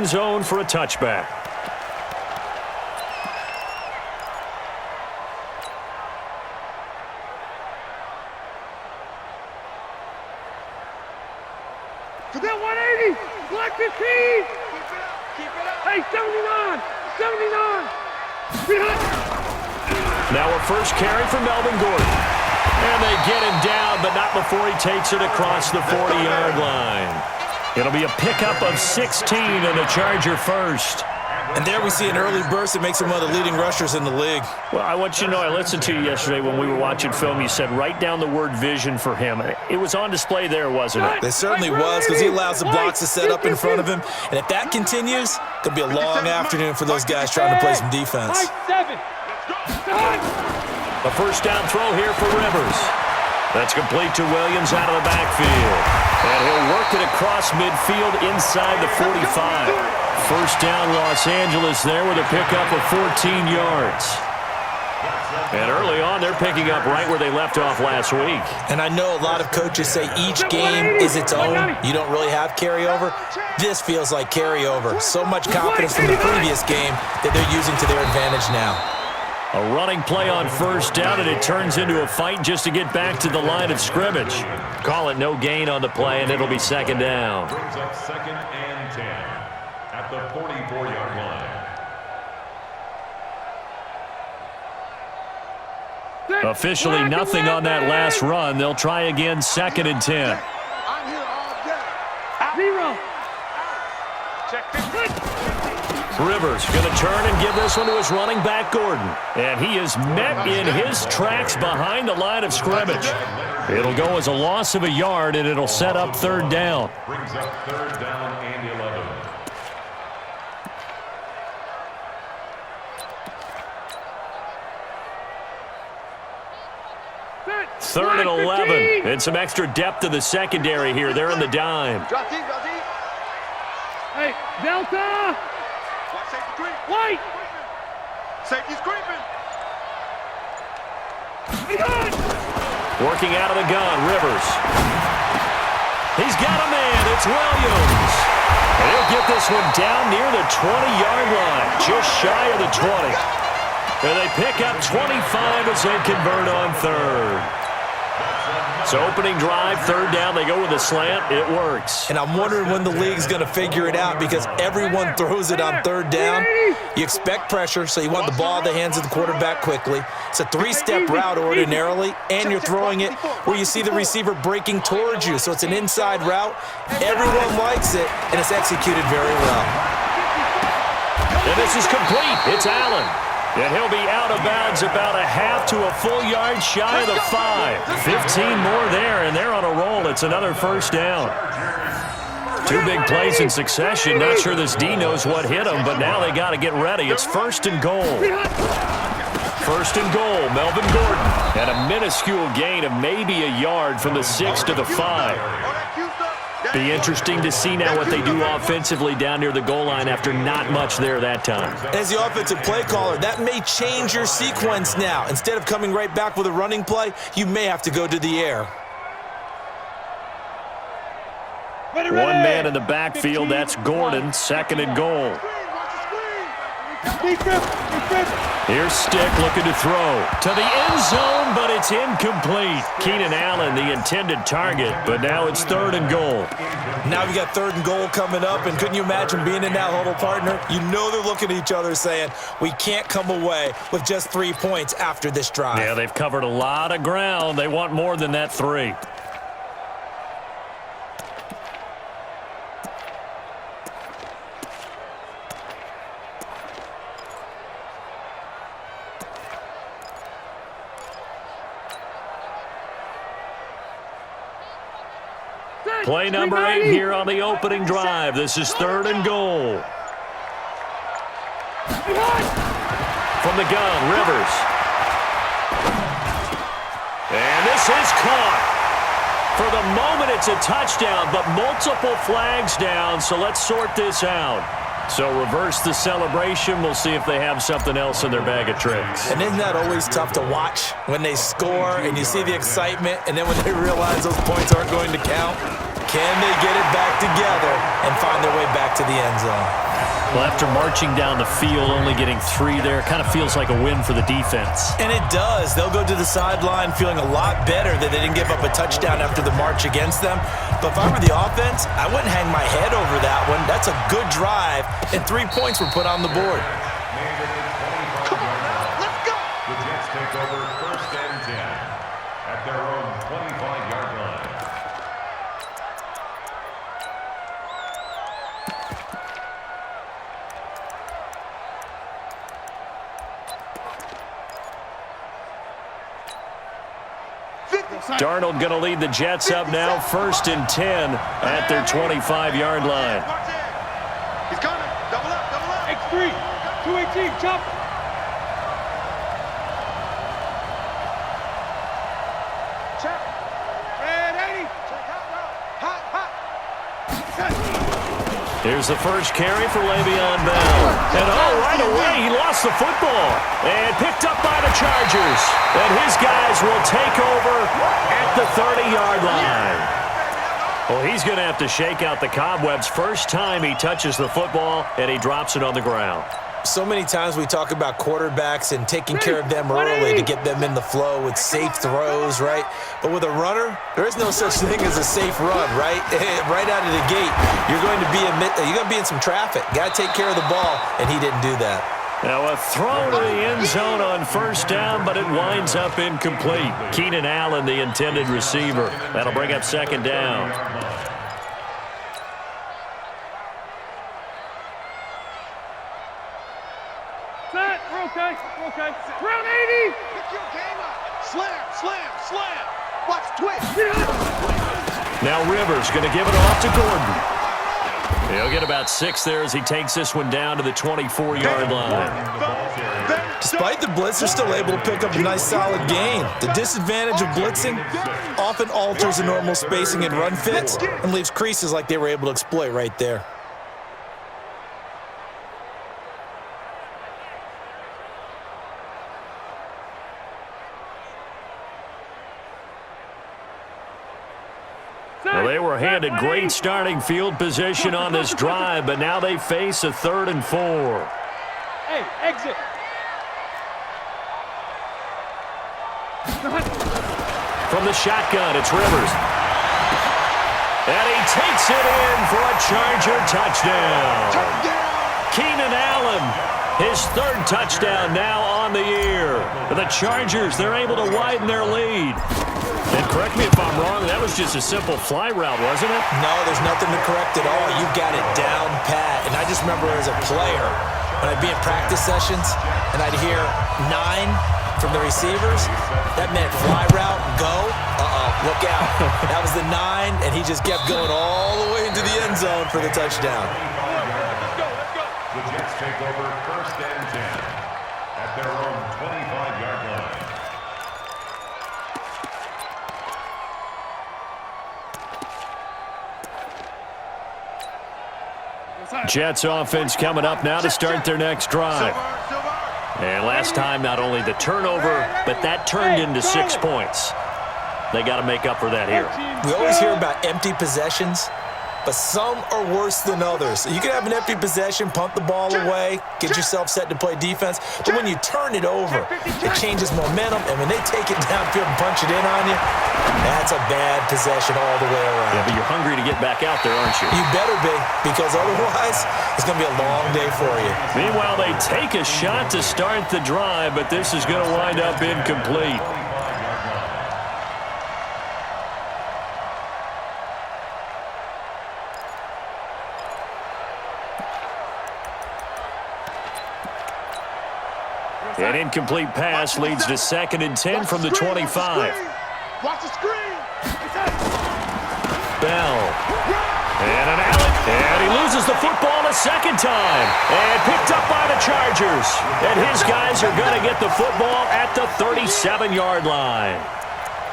end zone for a touchback. To that 180, Black 15. Keep it up. Hey, 79, 79. Now a first carry for Melvin Gordon. And they get him down, but not before he takes it across the 40-yard line. It'll be a pickup of 16 and a Charger first. And there we see an early burst that makes him one of the leading rushers in the league. Well, I want you to know, I listened to you yesterday when we were watching film. You said write down the word vision for him. It was on display there, wasn't it? It certainly was, because he allows the blocks to set up in front of him. And if that continues, it could be a long afternoon for those guys trying to play some defense. A first down throw here for Rivers. That's complete to Williams out of the backfield. And he'll work it across midfield inside the 45. First down Los Angeles there with a pickup of 14 yards. And early on, they're picking up right where they left off last week. And I know a lot of coaches say each game is its own. You don't really have carryover. This feels like carryover. So much confidence from the previous game that they're using to their advantage now. A running play on first down, and it turns into a fight just to get back to the line of scrimmage. Call it no gain on the play, and it'll be second down. Brings up 2nd and 10 at the 44-yard line. Officially nothing on that last run. They'll try again, 2nd and 10. I'm here all day. Zero. Check this. Rivers going to turn and give this one to his running back, Gordon. And he is met in his tracks behind the line of scrimmage. It'll go as a loss of a yard, and it'll set up third down. Brings up 3rd down and 11. Third and 11. And some extra depth to the secondary here. They're in the dime. Hey, Delta! White! Safety's creeping! Working out of the gun, Rivers. He's got a man. It's Williams. And he'll get this one down near the 20-yard line, just shy of the 20. And they pick up 25 as they convert on third. So opening drive, third down, they go with a slant. It works. And I'm wondering when the league's going to figure it out, because everyone throws it on third down. You expect pressure, so you want the ball in the hands of the quarterback quickly. It's a 3-step route ordinarily, and you're throwing it where you see the receiver breaking towards you. So it's an inside route. Everyone likes it, and it's executed very well. And this is complete. It's Allen. And he'll be out of bounds about a half to a full yard shy of the 5. 15 more there, and they're on a roll. It's another first down. Two big plays in succession. Not sure this D knows what hit him, but now they got to get ready. It's 1st and goal. 1st and goal, Melvin Gordon. And a minuscule gain of maybe a yard from the 6 to the 5. Be interesting to see now what they do offensively down near the goal line after not much there that time. As the offensive play caller, that may change your sequence now. Instead of coming right back with a running play, you may have to go to the air. One man in the backfield, that's Gordon, 2nd and goal. Here's Stick looking to throw to the end zone, but it's incomplete. Keenan Allen, the intended target, but now it's 3rd and goal. Now we got 3rd and goal coming up, and couldn't you imagine being in that huddle, partner? You know they're looking at each other saying, we can't come away with just 3 points after this drive. Yeah, they've covered a lot of ground. They want more than that 3. Play number 8 here on the opening drive. This is 3rd and goal. From the gun, Rivers. And this is caught. For the moment, it's a touchdown, but multiple flags down, so let's sort this out. So reverse the celebration. We'll see if they have something else in their bag of tricks. And isn't that always tough to watch when they score and you see the excitement, and then when they realize those points aren't going to count? Can they get it back together and find their way back to the end zone? Well, after marching down the field, only getting 3 there, kind of feels like a win for the defense. And it does. They'll go to the sideline feeling a lot better that they didn't give up a touchdown after the march against them. But if I were the offense, I wouldn't hang my head over that one. That's a good drive, and 3 points were put on the board. Come on now, let's go. The Jets take over 1st and 10 at their own 25-yard line. Darnold going to lead the Jets up now, 1st and 10 at their 25-yard line. He's coming. Double up, double up. X3, 218, chop. Check. Red 80. Check hot, hot. Here's the first carry for Le'Veon Bell. And right away, he lost the football. And picked up by the Chargers. And his guys will take over at the 30-yard line. Well, he's going to have to shake out the cobwebs first time he touches the football, and he drops it on the ground. So many times we talk about quarterbacks and taking care of them early to get them in the flow with safe throws, right? But with a runner, there is no such thing as a safe run, right? Right out of the gate, you're going to be in some traffic. Got to take care of the ball, and he didn't do that. Now a throw to the end zone on 1st down, but it winds up incomplete. Keenan Allen, the intended receiver. That'll bring up 2nd down. Set, we're okay, we're okay. Round 80. Pick your game up. Slam, slam, slam. Watch twitch. Now Rivers going to give it off to Gordon. He'll get about 6 there as he takes this one down to the 24-yard line. Despite the blitz, they're still able to pick up a nice solid gain. The disadvantage of blitzing often alters the normal spacing and run fits and leaves creases like they were able to exploit right there. Well, they were handed great starting field position on this drive, but now they face a 3rd and 4. Hey, exit. From the shotgun, it's Rivers. And he takes it in for a Charger touchdown. Keenan Allen, his 3rd touchdown now on the year. For the Chargers, they're able to widen their lead. And correct me if I'm wrong, that was just a simple fly route, wasn't it? No, there's nothing to correct at all. You've got it down pat. And I just remember as a player, when I'd be in practice sessions and I'd hear 9 from the receivers, that meant fly route, go. Look out. That was the 9, and he just kept going all the way into the end zone for the touchdown. The Jets take over 1st and 10 at their own 25-yard line. Jets offense coming up now to start their next drive. And last time, not only the turnover, but that turned into 6 points. They got to make up for that here. We always hear about empty possessions, but some are worse than others. You can have an empty possession, punt the ball away, get yourself set to play defense, but when you turn it over, it changes momentum, and when they take it downfield and punch it in on you, that's a bad possession all the way around. Yeah, but you're hungry to get back out there, aren't you? You better be, because otherwise, it's going to be a long day for you. Meanwhile, they take a shot to start the drive, but this is going to wind up incomplete. An incomplete pass leads to 2nd and 10 from the 25. Watch the screen. Bell. And an Allen. And he loses the football a 2nd time. And picked up by the Chargers. And his guys are going to get the football at the 37-yard line.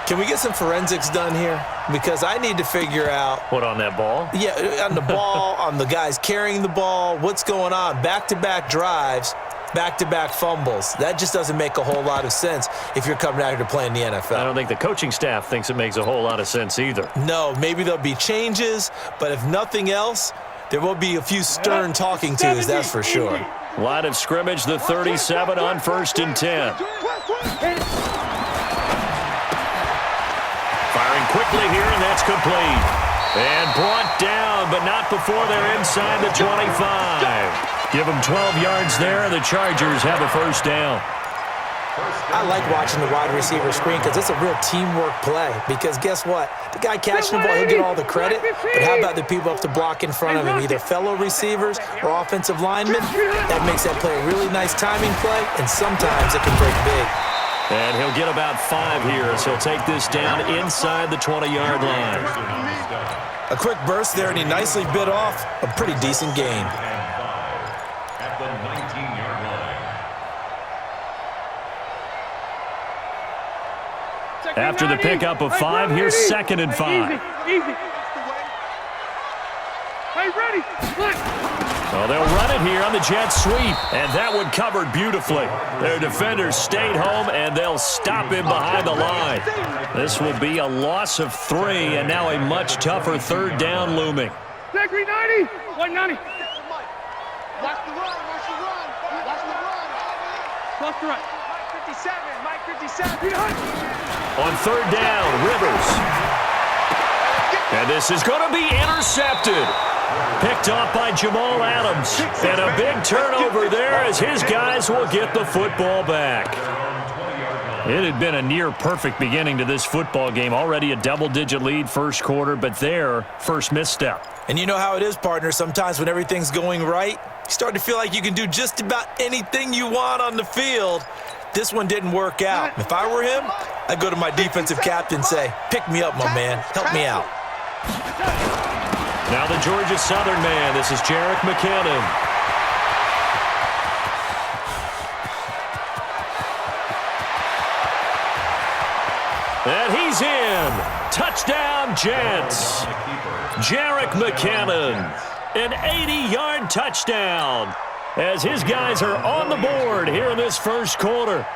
Can we get some forensics done here? Because I need to figure out... What, on that ball? Yeah, on the ball, on the guys carrying the ball, what's going on? Back-to-back drives, back-to-back fumbles. That just doesn't make a whole lot of sense if you're coming out here to play in the NFL. I don't think the coaching staff thinks it makes a whole lot of sense either. No, maybe there'll be changes, but if nothing else, There will be a few stern talking tos, that's for sure. Line of scrimmage, the 37 on 1st and 10. Firing quickly here, and that's complete. And brought down, but not before they're inside the 25. Give them 12 yards there, and the Chargers have a first down. I like watching the wide receiver screen because it's a real teamwork play. Because guess what? The guy catching the ball, he'll get all the credit. But how about the people up to block in front of him, either fellow receivers or offensive linemen? That makes that play a really nice timing play, and sometimes it can break big. And he'll get about 5 here as he'll take this down inside the 20-yard line. A quick burst there, and he nicely bit off a pretty decent gain. At the 19-yard line. After the pickup of 5, here's 2nd and 5. Easy. Hey, ready. Well, they'll run it here on the jet sweep, and that one covered beautifully. Their defenders stayed home, and they'll stop him behind the line. This will be a loss of 3, and now a much tougher 3rd down looming. Zachary 90. 190. Watch the run. Plus the right. Mike 57. On 3rd down, Rivers. And this is going to be intercepted. Picked off by Jamal Adams. And a big turnover there as his guys will get the football back. It had been a near-perfect beginning to this football game. Already a double-digit lead first quarter, but their first misstep. And you know how it is, partner. Sometimes when everything's going right, you start to feel like you can do just about anything you want on the field. This one didn't work out. If I were him, I'd go to my defensive captain and say, pick me up, my man. Help me out. Now the Georgia Southern man. This is Jerick McKinnon. And he's in. Touchdown, Jets. Jerick McKinnon. An 80-yard touchdown as his guys are on the board here in this first quarter.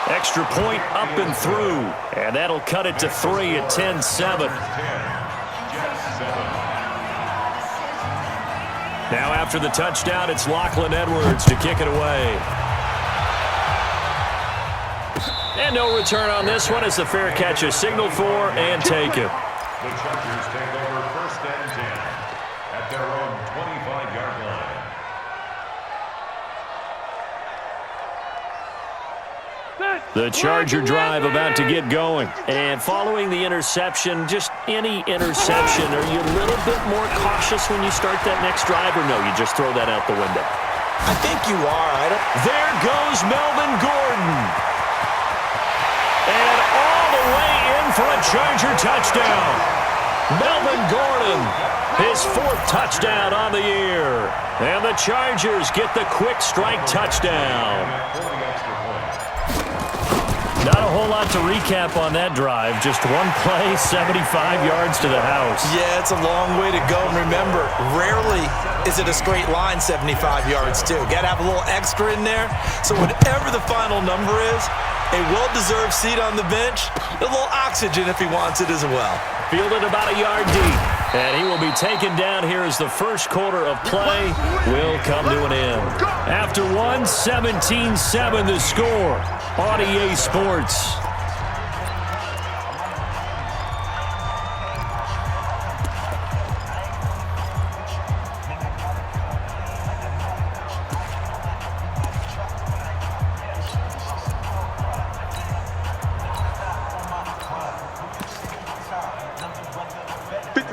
Extra point up and through, and that'll cut it to 3 at 10-7. Now after the touchdown, it's Lachlan Edwards to kick it away. And no return on this one as the fair catch is signaled for and taken. The Chargers take over 1st and 10 at their own 25-yard line. The Charger drive about to get going. And following the interception, just any interception, are you a little bit more cautious when you start that next drive, or no, you just throw that out the window? I think you are. There goes Melvin Gordon. And all the way in for a Charger touchdown. Melvin Gordon, his 4th touchdown on the year. And the Chargers get the quick strike touchdown. Not a whole lot to recap on that drive. Just one play, 75 yards to the house. Yeah, it's a long way to go. And remember, rarely is it a straight line 75 yards, too. Got to have a little extra in there. So whatever the final number is, a well-deserved seat on the bench, a little oxygen if he wants it as well. Fielded about a yard deep. And he will be taken down here as the first quarter of play will come to an end. After 17-7 the score on EA Sports.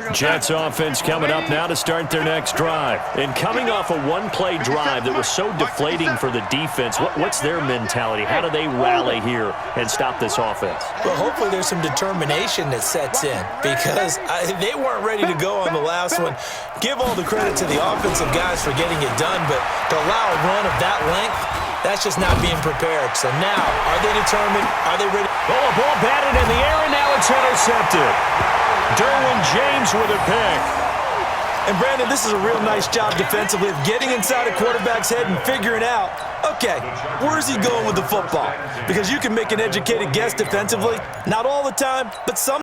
Jets offense coming up now to start their next drive. And coming off a one-play drive that was so deflating for the defense, what's their mentality? How do they rally here and stop this offense? Well, hopefully there's some determination that sets in because they weren't ready to go on the last one. Give all the credit to the offensive guys for getting it done, but to allow a run of that length, that's just not being prepared. So now, are they determined? Are they ready? Oh, a ball batted in the air, and now it's intercepted. Derwin James with a pick. And Brandon, this is a real nice job defensively of getting inside a quarterback's head and figuring out, okay, where's he going with the football? Because you can make an educated guess defensively, not all the time, but some